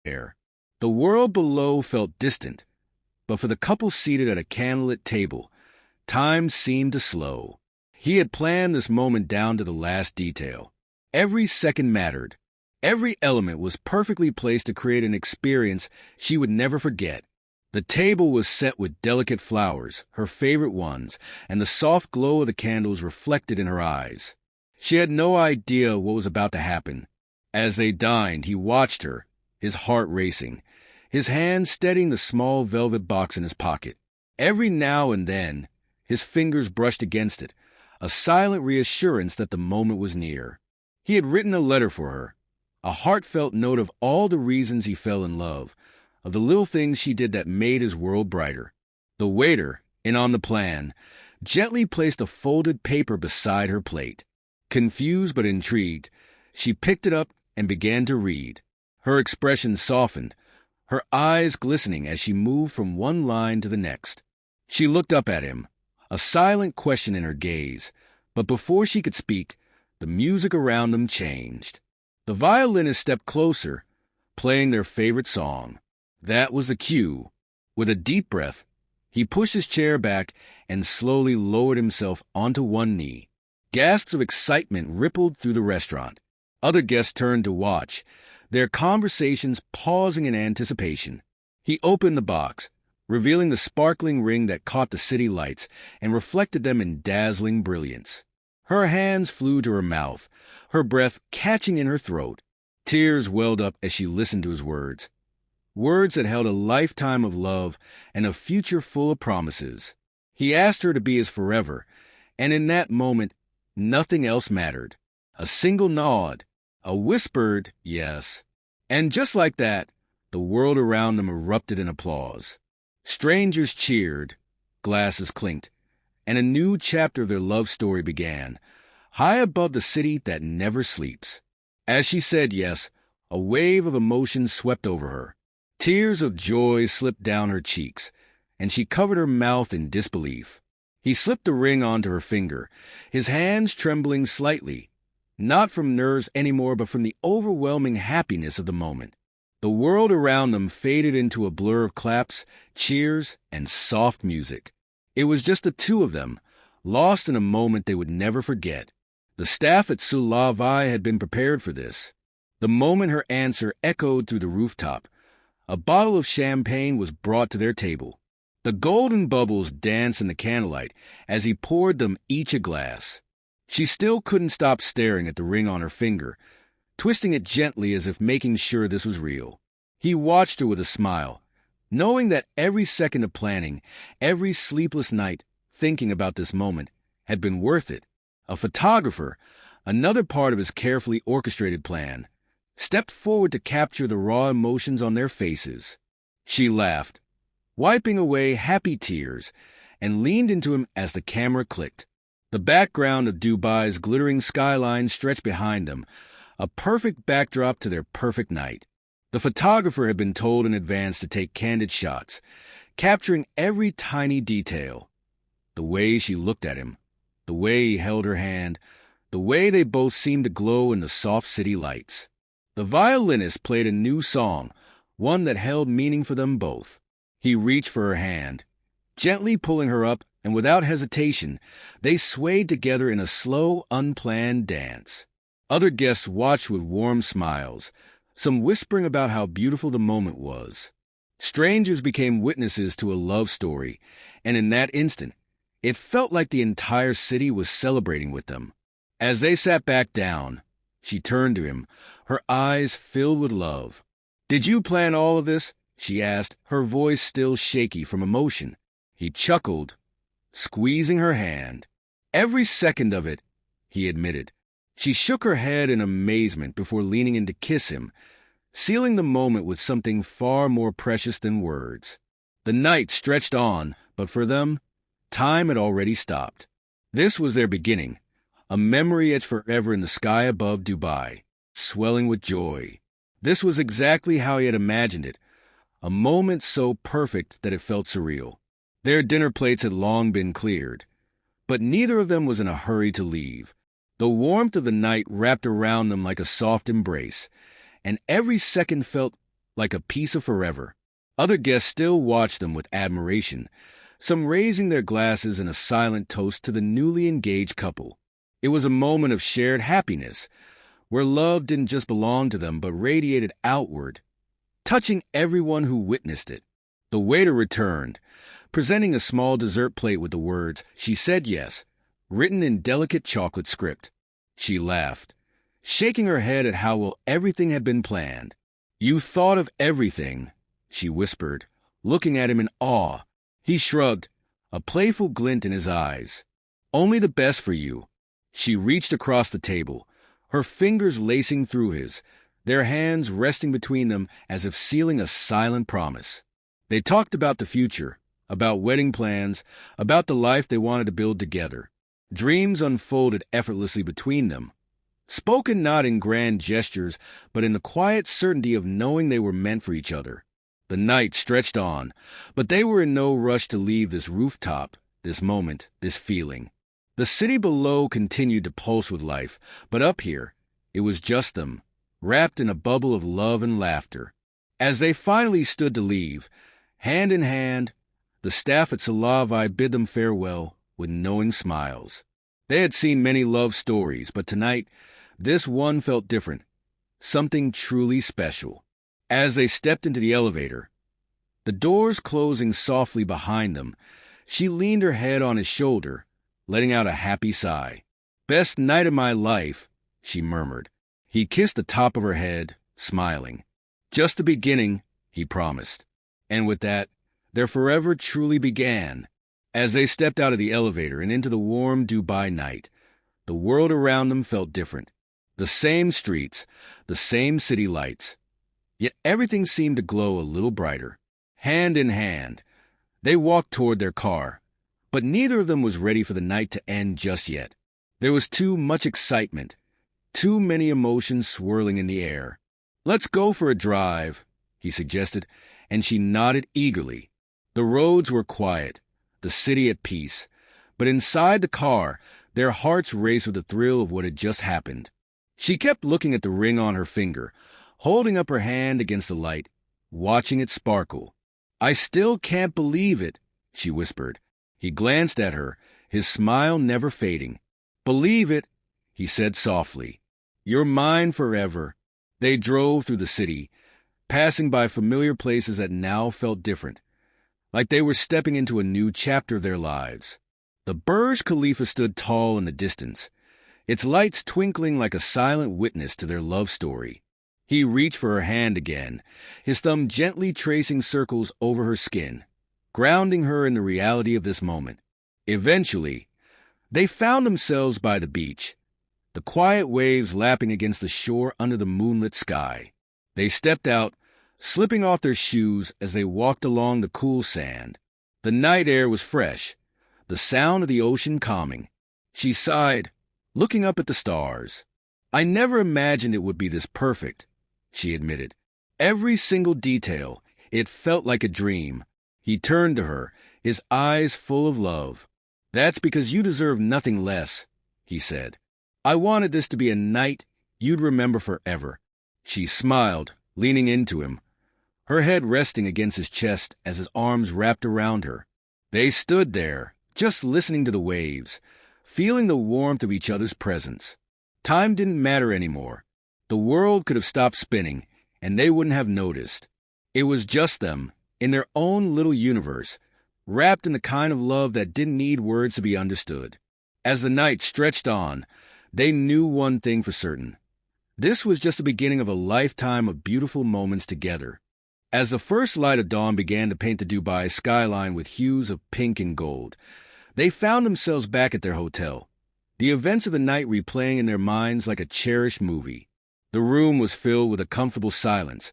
air. The world below felt distant, but for the couple seated at a candlelit table, time seemed to slow. He had planned this moment down to the last detail. Every second mattered. Every element was perfectly placed to create an experience she would never forget. The table was set with delicate flowers, her favorite ones, and the soft glow of the candles reflected in her eyes. She had no idea what was about to happen. As they dined, he watched her, his heart racing, his hand steadying the small velvet box in his pocket. Every now and then, his fingers brushed against it, a silent reassurance that the moment was near. He had written a letter for her, a heartfelt note of all the reasons he fell in love, of the little things she did that made his world brighter. The waiter, in on the plan, gently placed a folded paper beside her plate. Confused but intrigued, she picked it up and began to read. Her expression softened, her eyes glistening as she moved from one line to the next. She looked up at him, a silent question in her gaze, but before she could speak, the music around them changed. The violinist stepped closer, playing their favorite song. That was the cue. With a deep breath, he pushed his chair back and slowly lowered himself onto one knee. Gasps of excitement rippled through the restaurant. Other guests turned to watch, their conversations pausing in anticipation. He opened the box, revealing the sparkling ring that caught the city lights and reflected them in dazzling brilliance. Her hands flew to her mouth, her breath catching in her throat. Tears welled up as she listened to his words. Words that held a lifetime of love and a future full of promises. He asked her to be his forever, and in that moment, nothing else mattered. A single nod, a whispered yes. And just like that, the world around them erupted in applause. Strangers cheered, glasses clinked, and a new chapter of their love story began, high above the city that never sleeps. As she said yes, a wave of emotion swept over her. Tears of joy slipped down her cheeks, and she covered her mouth in disbelief. He slipped the ring onto her finger, his hands trembling slightly, not from nerves anymore but from the overwhelming happiness of the moment. The world around them faded into a blur of claps, cheers, and soft music. It was just the two of them, lost in a moment they would never forget. The staff at Sulavai had been prepared for this. The moment her answer echoed through the rooftop, a bottle of champagne was brought to their table. The golden bubbles danced in the candlelight as he poured them each a glass. She still couldn't stop staring at the ring on her finger, twisting it gently as if making sure this was real. He watched her with a smile, knowing that every second of planning, every sleepless night thinking about this moment, had been worth it. A photographer, another part of his carefully orchestrated plan, stepped forward to capture the raw emotions on their faces. She laughed, wiping away happy tears, and leaned into him as the camera clicked. The background of Dubai's glittering skyline stretched behind them, a perfect backdrop to their perfect night. The photographer had been told in advance to take candid shots, capturing every tiny detail. The way she looked at him, the way he held her hand, the way they both seemed to glow in the soft city lights. The violinist played a new song, one that held meaning for them both. He reached for her hand, gently pulling her up, and without hesitation, they swayed together in a slow, unplanned dance. Other guests watched with warm smiles, some whispering about how beautiful the moment was. Strangers became witnesses to a love story, and in that instant, it felt like the entire city was celebrating with them. As they sat back down, she turned to him, her eyes filled with love. "Did you plan all of this?" she asked, her voice still shaky from emotion. He chuckled, squeezing her hand. "Every second of it," he admitted. She shook her head in amazement before leaning in to kiss him, sealing the moment with something far more precious than words. The night stretched on, but for them, time had already stopped. This was their beginning, a memory etched forever in the sky above Dubai, swelling with joy. This was exactly how he had imagined it, a moment so perfect that it felt surreal. Their dinner plates had long been cleared, but neither of them was in a hurry to leave. The warmth of the night wrapped around them like a soft embrace, and every second felt like a piece of forever. Other guests still watched them with admiration, some raising their glasses in a silent toast to the newly engaged couple. It was a moment of shared happiness, where love didn't just belong to them but radiated outward, touching everyone who witnessed it. The waiter returned, presenting a small dessert plate with the words, "She said yes," written in delicate chocolate script. She laughed, shaking her head at how well everything had been planned. "You thought of everything," she whispered, looking at him in awe. He shrugged, a playful glint in his eyes. "Only the best for you." She reached across the table, her fingers lacing through his, their hands resting between them as if sealing a silent promise. They talked about the future, about wedding plans, about the life they wanted to build together. Dreams unfolded effortlessly between them, spoken not in grand gestures, but in the quiet certainty of knowing they were meant for each other. The night stretched on, but they were in no rush to leave this rooftop, this moment, this feeling. The city below continued to pulse with life, but up here, it was just them, wrapped in a bubble of love and laughter. As they finally stood to leave, hand in hand, the staff at Salavi bid them farewell with knowing smiles. They had seen many love stories, but tonight, this one felt different, something truly special. As they stepped into the elevator, the doors closing softly behind them, she leaned her head on his shoulder, letting out a happy sigh. "Best night of my life," she murmured. He kissed the top of her head, smiling. "Just the beginning," he promised. And with that, their forever truly began. As they stepped out of the elevator and into the warm Dubai night, the world around them felt different. The same streets, the same city lights. Yet everything seemed to glow a little brighter. Hand in hand, they walked toward their car, but neither of them was ready for the night to end just yet. There was too much excitement, too many emotions swirling in the air. "Let's go for a drive," he suggested, and she nodded eagerly. The roads were quiet, the city at peace, but inside the car, their hearts raced with the thrill of what had just happened. She kept looking at the ring on her finger, holding up her hand against the light, watching it sparkle. "I still can't believe it," she whispered. He glanced at her, his smile never fading. "Believe it," he said softly. "You're mine forever." They drove through the city, passing by familiar places that now felt different, like they were stepping into a new chapter of their lives. The Burj Khalifa stood tall in the distance, its lights twinkling like a silent witness to their love story. He reached for her hand again, his thumb gently tracing circles over her skin, grounding her in the reality of this moment. Eventually, they found themselves by the beach, the quiet waves lapping against the shore under the moonlit sky. They stepped out, slipping off their shoes as they walked along the cool sand. The night air was fresh, the sound of the ocean calming. She sighed, looking up at the stars. "I never imagined it would be this perfect," she admitted. "Every single detail, it felt like a dream." He turned to her, his eyes full of love. "That's because you deserve nothing less," he said. "I wanted this to be a night you'd remember forever." She smiled, leaning into him, her head resting against his chest as his arms wrapped around her. They stood there, just listening to the waves, feeling the warmth of each other's presence. Time didn't matter anymore. The world could have stopped spinning, and they wouldn't have noticed. It was just them, in their own little universe, wrapped in the kind of love that didn't need words to be understood. As the night stretched on, they knew one thing for certain. This was just the beginning of a lifetime of beautiful moments together. As the first light of dawn began to paint the Dubai skyline with hues of pink and gold, they found themselves back at their hotel, the events of the night replaying in their minds like a cherished movie. The room was filled with a comfortable silence,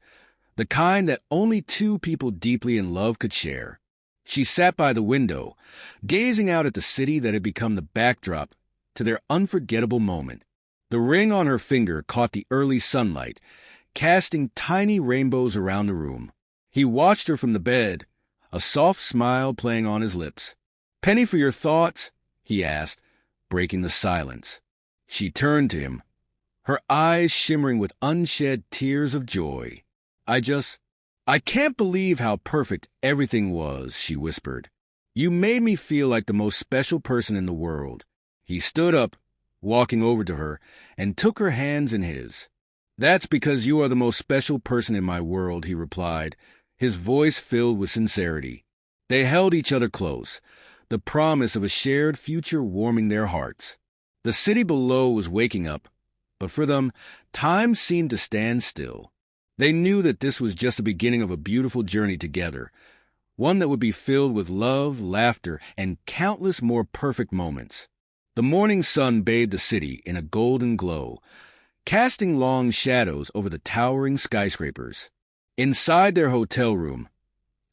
the kind that only two people deeply in love could share. She sat by the window, gazing out at the city that had become the backdrop to their unforgettable moment. The ring on her finger caught the early sunlight, casting tiny rainbows around the room. He watched her from the bed, a soft smile playing on his lips. "Penny for your thoughts?" he asked, breaking the silence. She turned to him, her eyes shimmering with unshed tears of joy. I just "I can't believe how perfect everything was," she whispered. "You made me feel like the most special person in the world." He stood up, walking over to her, and took her hands in his. "That's because you are the most special person in my world," he replied, his voice filled with sincerity. They held each other close, the promise of a shared future warming their hearts. The city below was waking up, but for them, time seemed to stand still. They knew that this was just the beginning of a beautiful journey together, one that would be filled with love, laughter, and countless more perfect moments. The morning sun bathed the city in a golden glow, casting long shadows over the towering skyscrapers. Inside their hotel room,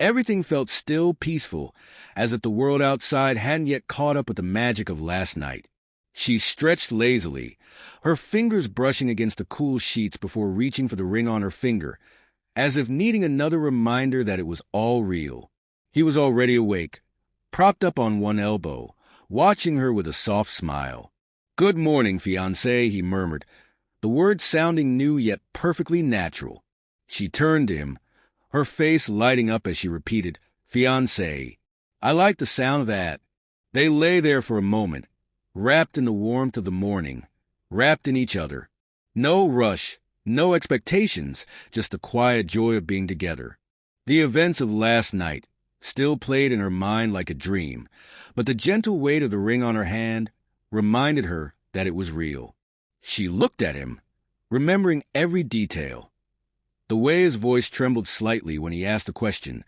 everything felt still peaceful, as if the world outside hadn't yet caught up with the magic of last night. She stretched lazily, her fingers brushing against the cool sheets before reaching for the ring on her finger, as if needing another reminder that it was all real. He was already awake, propped up on one elbow, watching her with a soft smile. "Good morning, fiancé," he murmured, the words sounding new yet perfectly natural. She turned to him, her face lighting up as she repeated, "Fiancé. I like the sound of that." They lay there for a moment, wrapped in the warmth of the morning, wrapped in each other. No rush, no expectations, just the quiet joy of being together. The events of last night still played in her mind like a dream, but the gentle weight of the ring on her hand reminded her that it was real. She looked at him, remembering every detail. The way his voice trembled slightly when he asked a question,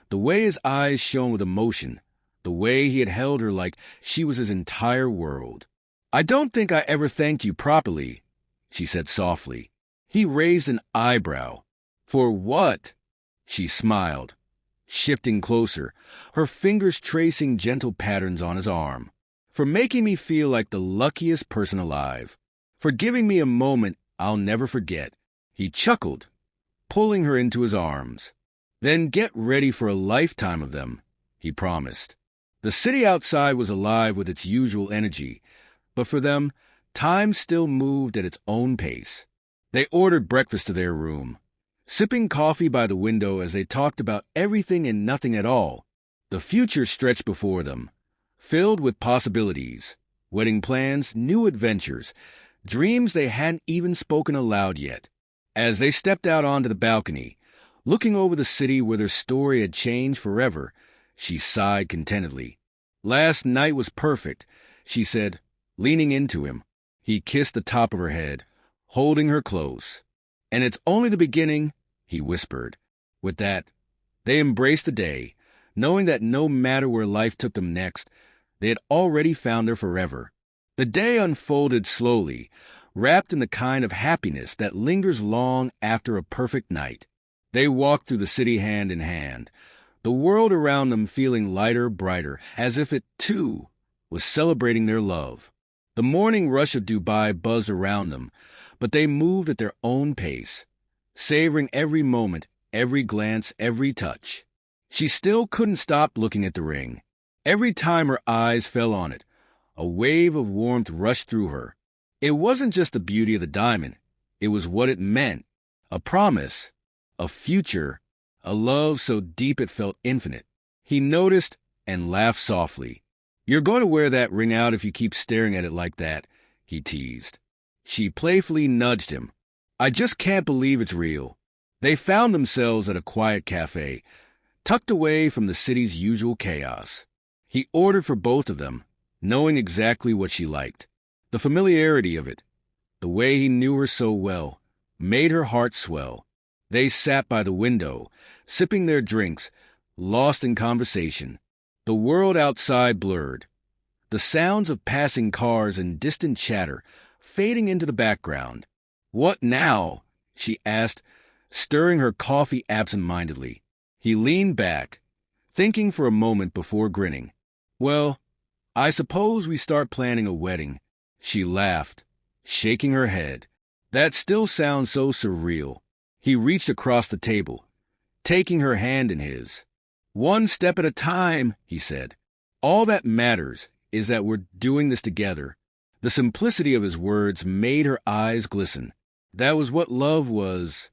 the way his eyes shone with emotion, the way he had held her like she was his entire world. "I don't think I ever thanked you properly," she said softly. He raised an eyebrow. "For what?" She smiled, shifting closer, her fingers tracing gentle patterns on his arm. "For making me feel like the luckiest person alive. For giving me a moment I'll never forget." He chuckled, pulling her into his arms. "Then get ready for a lifetime of them," he promised. The city outside was alive with its usual energy, but for them, time still moved at its own pace. They ordered breakfast to their room, sipping coffee by the window as they talked about everything and nothing at all. The future stretched before them, filled with possibilities, wedding plans, new adventures, dreams they hadn't even spoken aloud yet. As they stepped out onto the balcony, looking over the city where their story had changed forever, she sighed contentedly. "Last night was perfect," she said, leaning into him. He kissed the top of her head, holding her close. "And it's only the beginning," he whispered. With that, they embraced the day, knowing that no matter where life took them next, they had already found their forever. The day unfolded slowly, wrapped in the kind of happiness that lingers long after a perfect night. They walked through the city hand in hand, the world around them feeling lighter, brighter, as if it, too, was celebrating their love. The morning rush of Dubai buzzed around them, but they moved at their own pace, savoring every moment, every glance, every touch. She still couldn't stop looking at the ring. Every time her eyes fell on it, a wave of warmth rushed through her. It wasn't just the beauty of the diamond, it was what it meant. A promise, a future, a love so deep it felt infinite. He noticed and laughed softly. "You're going to wear that ring out if you keep staring at it like that," he teased. She playfully nudged him. "I just can't believe it's real." They found themselves at a quiet cafe, tucked away from the city's usual chaos. He ordered for both of them, knowing exactly what she liked. The familiarity of it, the way he knew her so well, made her heart swell. They sat by the window, sipping their drinks, lost in conversation. The world outside blurred, the sounds of passing cars and distant chatter fading into the background. "What now?" she asked, stirring her coffee absent-mindedly. He leaned back, thinking for a moment before grinning. "Well, I suppose we start planning a wedding." She laughed, shaking her head. "That still sounds so surreal." He reached across the table, taking her hand in his. "One step at a time," he said. "All that matters is that we're doing this together." The simplicity of his words made her eyes glisten. That was what love was,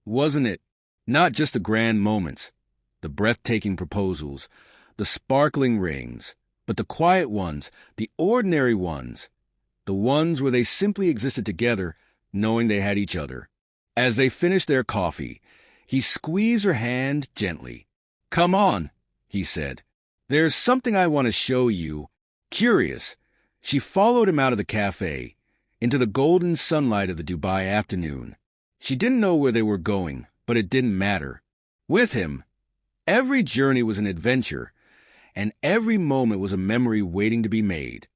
wasn't it? Not just the grand moments, the breathtaking proposals, the sparkling rings, but the quiet ones, the ordinary ones, the ones where they simply existed together, knowing they had each other. As they finished their coffee, he squeezed her hand gently. "Come on," he said. "There's something I want to show you." Curious, she followed him out of the cafe, into the golden sunlight of the Dubai afternoon. She didn't know where they were going, but it didn't matter. With him, every journey was an adventure, and every moment was a memory waiting to be made.